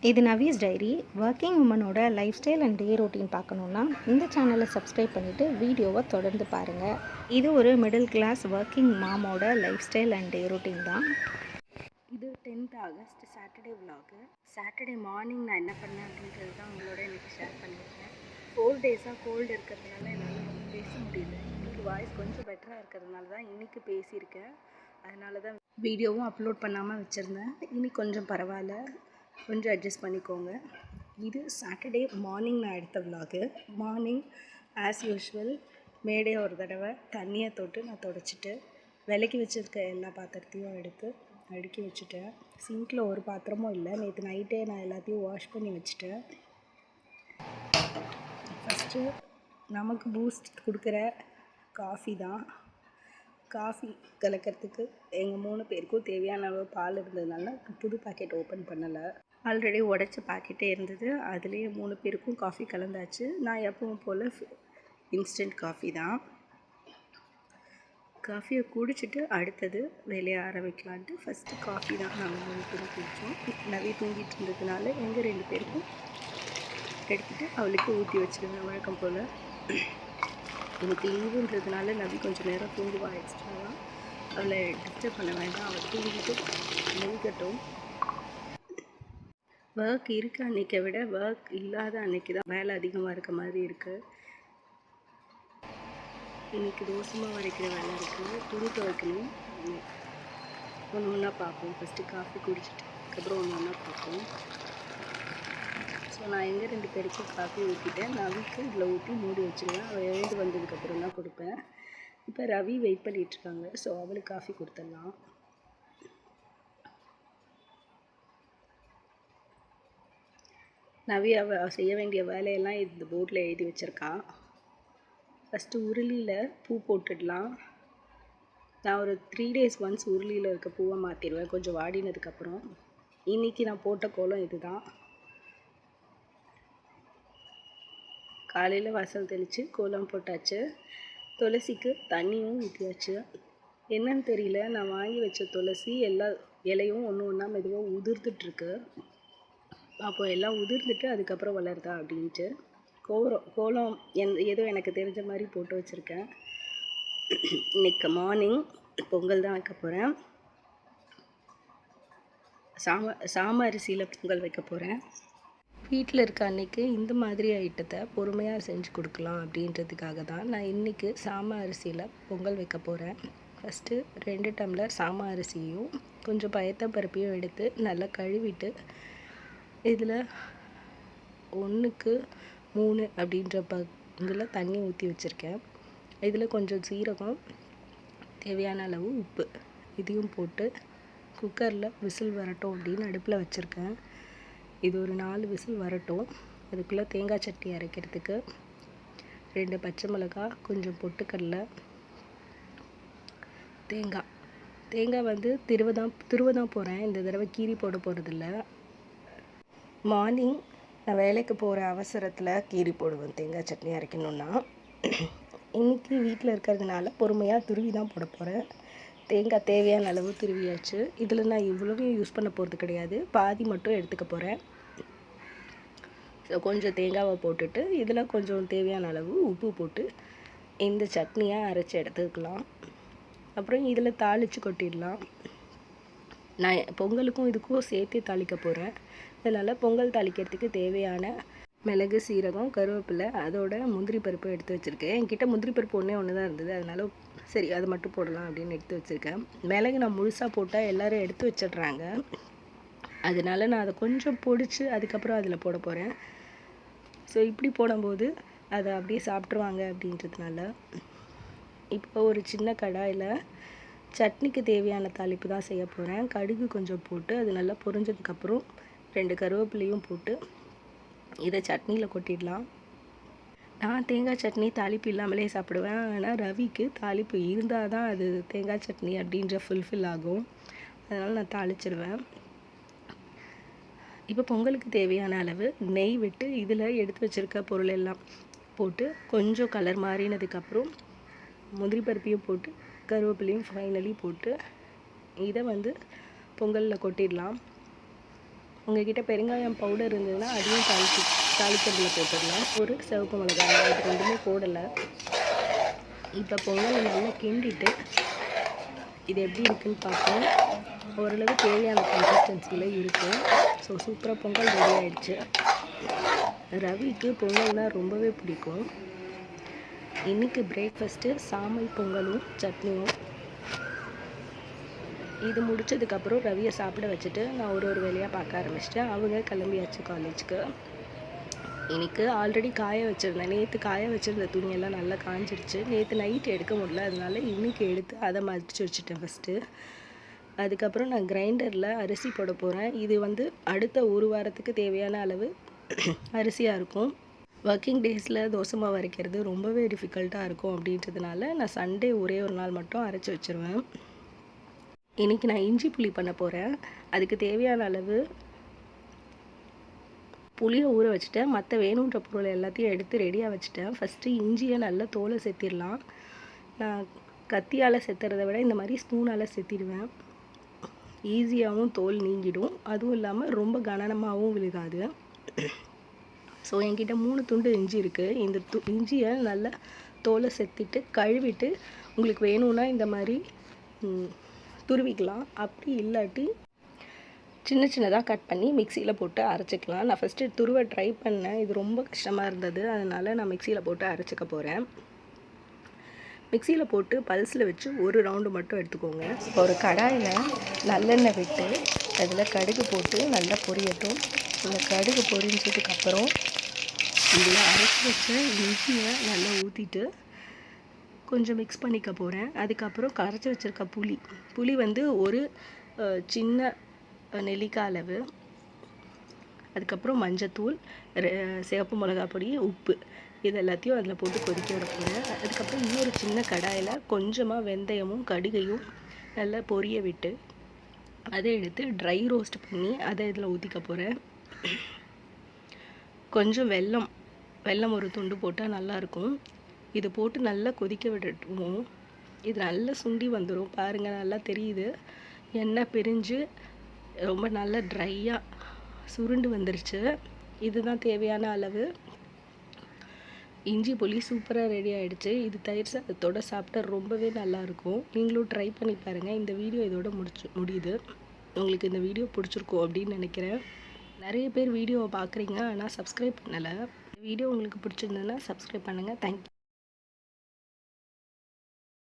இது Navi's diary. Working உமனோட lifestyle and day routine பார்க்கணுன்னா இந்த சேனலை சப்ஸ்கிரைப் பண்ணிவிட்டு வீடியோவை தொடர்ந்து பாருங்கள். இது ஒரு மிடில் கிளாஸ் ஒர்க்கிங் மாமோட lifestyle and day routine தான். இது 10th ஆகஸ்ட் சாட்டர்டே விலாகு. சாட்டர்டே மார்னிங் நான் என்ன பண்ணேன் அப்படின்றது தான் உங்களோட இன்றைக்கி ஷேர் பண்ணியிருக்கேன். 4 டேஸாக கோல்டு இருக்கிறதுனால என்னால் ரொம்ப பேச முடியல. இன்றைக்கி வாய்ஸ் கொஞ்சம் பெட்டராக இருக்கிறதுனால தான் இன்றைக்கி பேசியிருக்கேன். அதனால தான் வீடியோவும் அப்லோட் பண்ணாமல் வச்சுருந்தேன். இன்னைக்கு கொஞ்சம் பரவாயில்ல, கொஞ்சம் அட்ஜஸ்ட் பண்ணிக்கோங்க. இது சாட்டர்டே மார்னிங் நான் எடுத்த விலாகு. மார்னிங் ஆஸ் யூஷுவல் மேடையை ஒரு தடவை தண்ணியை தொட்டு நான் தொடச்சிட்டு விலைக்கு வச்சுருக்க எல்லா பாத்திரத்தையும் எடுத்து அடுக்கி வச்சுட்டேன். சிங்கில் ஒரு பாத்திரமும் இல்லை. நேற்று நைட்டே நான் எல்லாத்தையும் வாஷ் பண்ணி வச்சுட்டேன். ஃபஸ்ட்டு நமக்கு பூஸ்ட் கொடுக்குற காஃபி தான். காஃபி கலக்கிறதுக்கு எங்கள் 3 பேருக்கும் தேவையான அளவு பால் இருந்ததுனால புது பாக்கெட் ஓப்பன் பண்ணலை. ஆல்ரெடி உடைச்ச பாக்கெட்டே இருந்தது. அதுலேயே 3 பேருக்கும் காஃபி கலந்தாச்சு. நான் எப்பவும் போல் இன்ஸ்டன்ட் காஃபி தான். காஃபியை குடிச்சிட்டு அடுத்தது வேலையை ஆரம்பிக்கலான்ட்டு ஃபஸ்ட்டு காஃபி தான் நாங்கள் 3 பேரும் குடித்தோம். நவி தூங்கிட்டு இருந்ததுனால எங்கள் 2 பேருக்கும் எடுத்துகிட்டு அவளுக்கு ஊற்றி வச்சுருவேன் வழக்கம் போல். எனக்கு லீவுன்றதுனால நவி கொஞ்சம் நேரம் தூங்குவா எக்ஸ்ட்ராவாக. அவளை டிஸ்டர்ப் பண்ண வேண்டாம், அவள் தூங்கிட்டு நெய்கட்டும். ஒர்க் இருக்க அன்றைக்கை விட ஒர்க் இல்லாத அன்றைக்கி தான் வேலை அதிகமாக இருக்க மாதிரி இருக்குது. இன்றைக்கி தோசமாக வரைக்கிற வேலை இருக்குது. துணி துவைக்கணும். ஒன்று ஒன்றா பார்ப்போம். ஃபஸ்ட்டு காஃபி குடிச்சிட்டு அதுக்கப்புறம் ஒன்று ஒன்றா பார்ப்போம். ஸோ நான் எங்கள் 2 பேருக்கும் காஃபி ஊற்றிட்டேன். நவிக்கு இதில் ஊற்றி மூடி வச்சுருவேன். அவள் எழுந்து வந்ததுக்கப்புறம் தான் கொடுப்பேன். இப்போ ரவி வெயிட் பண்ணிகிட்ருக்காங்க. ஸோ அவளுக்கு காஃபி கொடுத்துடலாம். நவி அவள் செய்ய வேண்டிய வேலையெல்லாம் இந்த போர்டில் எழுதி வச்சுருக்கா. ஃபஸ்ட்டு உருளியில் பூ போட்டுடலாம். நான் ஒரு 3 days ஒன்ஸ் உருளியில் இருக்க பூவை மாற்றிடுவேன் கொஞ்சம் வாடினதுக்கப்புறம். இன்றைக்கி நான் போட்ட கோலம் இது தான். காலையில் வாசல் தெளித்து கோலம் போட்டாச்சு. துளசிக்கு தண்ணியும் ஊற்றியாச்சு. என்னன்னு தெரியல, நான் வாங்கி வச்ச துளசி எல்லா இலையும் ஒன்று ஒன்றா மெதுவாக உதிர்ந்துட்டுருக்கு. அப்போ எல்லாம் உதிர்ந்துட்டு அதுக்கப்புறம் வளருதா அப்படின்ட்டு கோலம் ஏதோ எனக்கு தெரிஞ்ச மாதிரி போட்டு வச்சுருக்கேன். இன்றைக்கி மார்னிங் பொங்கல் தான் வைக்க போகிறேன். சாம அரிசியில் பொங்கல் வைக்க போகிறேன். வீட்டில் இருக்க அன்றைக்கி இந்த மாதிரி ஐட்டத்தை பொறுமையாக செஞ்சு கொடுக்கலாம் அப்படின்றதுக்காக தான் நான் இன்றைக்கி சாம அரிசியில் பொங்கல் வைக்க போகிறேன். ஃபஸ்ட்டு 2 டம்ளர் சாம அரிசியும் கொஞ்சம் பயத்த பருப்பையும் எடுத்து நல்லா கழுவிட்டு இதில் 1க்கு 3 அப்படின்ற இதில் தண்ணி ஊற்றி வச்சுருக்கேன். இதில் கொஞ்சம் சீரகம், தேவையான அளவு உப்பு இதையும் போட்டு குக்கரில் விசில் வரட்டும் அப்படின்னு அடுப்பில் வச்சுருக்கேன். இது ஒரு 4 விசில் வரட்டும். அதுக்குள்ளே தேங்காய் சட்னி அரைக்கிறதுக்கு 2 பச்சை மிளகாய், கொஞ்சம் பொட்டுக்கடலை, தேங்காய் வந்து திருவ தான் போகிறேன். இந்த தடவை கீரி போட போகிறதில்ல. மார்னிங் நான் வேலைக்கு போகிற அவசரத்தில் கீரி போடுவேன் தேங்காய் சட்னி அரைக்கணுன்னா. இன்றைக்கி வீட்டில் இருக்கிறதுனால பொறுமையாக துருவி தான் போட போகிறேன். தேங்காய் தேவையான அளவு துருவியாச்சு. இதில் நான் இவ்வளவும் யூஸ் பண்ண போகிறது கிடையாது, பாதி மட்டும் எடுத்துக்க போகிறேன். ஸோ கொஞ்சம் தேங்காவை போட்டுட்டு இதில் கொஞ்சம் தேவையான அளவு உப்பு போட்டு இந்த சட்னியை அரைச்சி எடுத்துக்கலாம். அப்புறம் இதில் தாளித்து கொட்டிடலாம். நான் பொங்கலுக்கும் இதுக்கும் சேர்த்து தாளிக்க போகிறேன். அதனால் பொங்கல் தாளிக்கிறதுக்கு தேவையான மிளகு, சீரகம், கருவேப்பிலை, அதோட முந்திரி பருப்பு எடுத்து வச்சுருக்கேன். என்கிட்ட முந்திரி பருப்பு ஒன்று தான் இருந்தது. அதனால் சரி அது மட்டும் போடலாம் அப்படின்னு எடுத்து வச்சுருக்கேன். மிளகு நான் முழுசாக போட்டால் எல்லோரும் எடுத்து வச்சிடுறாங்க. அதனால் நான் அதை கொஞ்சம் பொடிச்சு அதுக்கப்புறம் அதில் போட போகிறேன். ஸோ இப்படி போடும்போது அதை அப்படியே சாப்பிட்ருவாங்க அப்படின்றதுனால இப்போ ஒரு சின்ன கடாயில் சட்னிக்கு தேவையான தாளிப்பு தான் செய்ய போகிறேன். கடுகு கொஞ்சம் போட்டு அது நல்லா பொரிஞ்சதுக்கப்புறம் 2 கருவேப்பிலையும் போட்டு இதை சட்னியில் கொட்டிடலாம். நான் தேங்காய் சட்னி தாளிப்பு இல்லாமலே சாப்பிடுவேன். ஆனால் ரவிக்கு தாளிப்பு இருந்தால் தான் அது தேங்காய் சட்னி அப்படின்ற ஃபுல்ஃபில் ஆகும். அதனால் நான் தாளிச்சிடுவேன். இப்போ பொங்கலுக்கு தேவையான அளவு நெய் விட்டு இதில் எடுத்து வச்சுருக்க பொருள் எல்லாம் போட்டு கொஞ்சம் கலர் மாறினதுக்கப்புறம் முந்திரி பருப்பையும் போட்டு கருவேப்பிலையும் ஃபைனலி போட்டு இதை வந்து பொங்கலில் கொட்டிடலாம். உங்கள்கிட்ட பெருங்காயம் பவுடர் இருந்ததுன்னா அதையும் தாளிக்கிறதுல போட்டுடலாம். ஒரு சிவப்பு மிளகாய், அது ரெண்டுமே போடலை. இப்போ பொங்கலை நல்லா கிண்டிட்டு இது எப்படி இருக்குன்னு பார்ப்போம். ஓரளவு தேவையான கன்சிஸ்டன்சியில் இருக்குது. ஸோ சூப்பராக பொங்கல் ரெடி ஆகிடுச்சு. ரவிக்கு பொங்கல்னால் ரொம்பவே பிடிக்கும். இன்றைக்கி பிரேக்ஃபாஸ்ட்டு சாமை பொங்கலும் சட்னியும். இது முடித்ததுக்கப்புறம் ரவியை சாப்பிட வச்சுட்டு நான் ஒரு வேலையாக பார்க்க ஆரம்பிச்சிட்டேன். அவங்க கிளம்பியாச்சு காலேஜுக்கு. இன்றைக்கி ஆல்ரெடி காய வச்சுருந்தேன். நேற்று காய வச்சுருந்த துணியெல்லாம் நல்லா காஞ்சிடுச்சு. நேற்று நைட்டு எடுக்க முடியல, அதனால இன்றைக்கி எடுத்து அதை மடித்து வச்சுட்டேன் ஃபஸ்ட்டு. அதுக்கப்புறம் நான் கிரைண்டரில் அரிசி போட போகிறேன். இது அடுத்த ஒரு வாரத்துக்கு தேவையான அளவு அரிசியாக இருக்கும். ஒர்க்கிங் டேஸில் தோசை மாவு அரைக்கிறது ரொம்பவே டிஃபிகல்ட்டாக இருக்கும். அப்படின்றதுனால நான் சண்டே ஒரே ஒரு நாள் மட்டும் அரைச்சி வச்சுருவேன். இன்றைக்கி நான் இஞ்சி புளி பண்ண போகிறேன். அதுக்கு தேவையான அளவு புளியை ஊற வச்சுட்டேன். மற்ற வேணுன்ற பொருள் எல்லாத்தையும் எடுத்து ரெடியாக வச்சுட்டேன். ஃபஸ்ட்டு இஞ்சியை நல்லா தோலை செத்திடலாம். நான் கத்தியால் செத்துறதை விட இந்த மாதிரி ஸ்பூனால் செத்திடுவேன். ஈஸியாகவும் தோல் நீங்கிடும். அதுவும் இல்லாமல் ரொம்ப கனமாகவும் விழுகாது. ஸோ என்கிட்ட 3 துண்டு இஞ்சி இருக்குது. இந்த இஞ்சியை நல்லா தோலை செத்திட்டு கழுவிட்டு உங்களுக்கு வேணும்னா இந்த மாதிரி துருவிக்கலாம். அப்படி இல்லாட்டி சின்ன சின்னதாக கட் பண்ணி மிக்சியில் போட்டு அரைச்சிக்கலாம். நான் ஃபஸ்ட்டு துருவ ட்ரை பண்ணேன். இது ரொம்ப கஷ்டமாக இருந்தது. அதனால் நான் மிக்சியில் போட்டு அரைச்சிக்க போகிறேன். மிக்சியில் போட்டு பல்ஸில் வச்சு ஒரு ரவுண்டு மட்டும் எடுத்துக்கோங்க. ஒரு கடாயில் நல்லெண்ணெய் விட்டு அதில் கடுகு போட்டு நல்லா பொரியட்டும். இந்த கடுகு பொரிஞ்சதுக்கப்புறம் இதில் அரைச்சி வச்ச இஞ்சியை நல்லா ஊற்றிட்டு கொஞ்சம் மிக்ஸ் பண்ணிக்க போகிறேன். அதுக்கப்புறம் கரைச்சி வச்சுருக்க புளி ஒரு சின்ன நெல்லிக்காய் அளவு, அதுக்கப்புறம் மஞ்சத்தூள், சிவப்பு மிளகாய் பொடி, உப்பு, இது எல்லாத்தையும் அதில் போட்டு கொதிக்க விட போகிறேன். அதுக்கப்புறம் இன்னொரு சின்ன கடாயில் கொஞ்சமாக வெந்தயமும் கடுகையும் நல்லா பொரிய விட்டு அதை எடுத்து ட்ரை ரோஸ்ட் பண்ணி அதை இதில் ஊற்றிக்க போகிறேன். கொஞ்சம் வெல்லம் ஒரு துண்டு போட்டால் நல்லாயிருக்கும். இது போட்டு நல்லா கொதிக்க விட்டுருவோம். இது நல்லா சுண்டி வந்துடும். பாருங்கள், நல்லா தெரியுது. எண்ணெய் பிரிஞ்சு ரொம்ப நல்லா ட்ரையாக சுருண்டு வந்துருச்சு. இதுதான் தேவையான அளவு. இஞ்சி புளி சூப்பராக ரெடி ஆகிடுச்சு. இது தயிர் சாதத்தோடு சாப்பிட்டா ரொம்பவே நல்லாயிருக்கும். நீங்களும் ட்ரை பண்ணி பாருங்கள். இந்த வீடியோ இதோட முடியுது. உங்களுக்கு இந்த வீடியோ பிடிச்சிருக்கும் அப்படின்னு நினைக்கிறேன். நிறைய பேர் வீடியோவை பார்க்குறீங்க, ஆனால் சப்ஸ்கிரைப் பண்ணலை. வீடியோ உங்களுக்கு பிடிச்சிருந்ததுன்னா சப்ஸ்கிரைப் பண்ணுங்கள். தேங்க்யூ.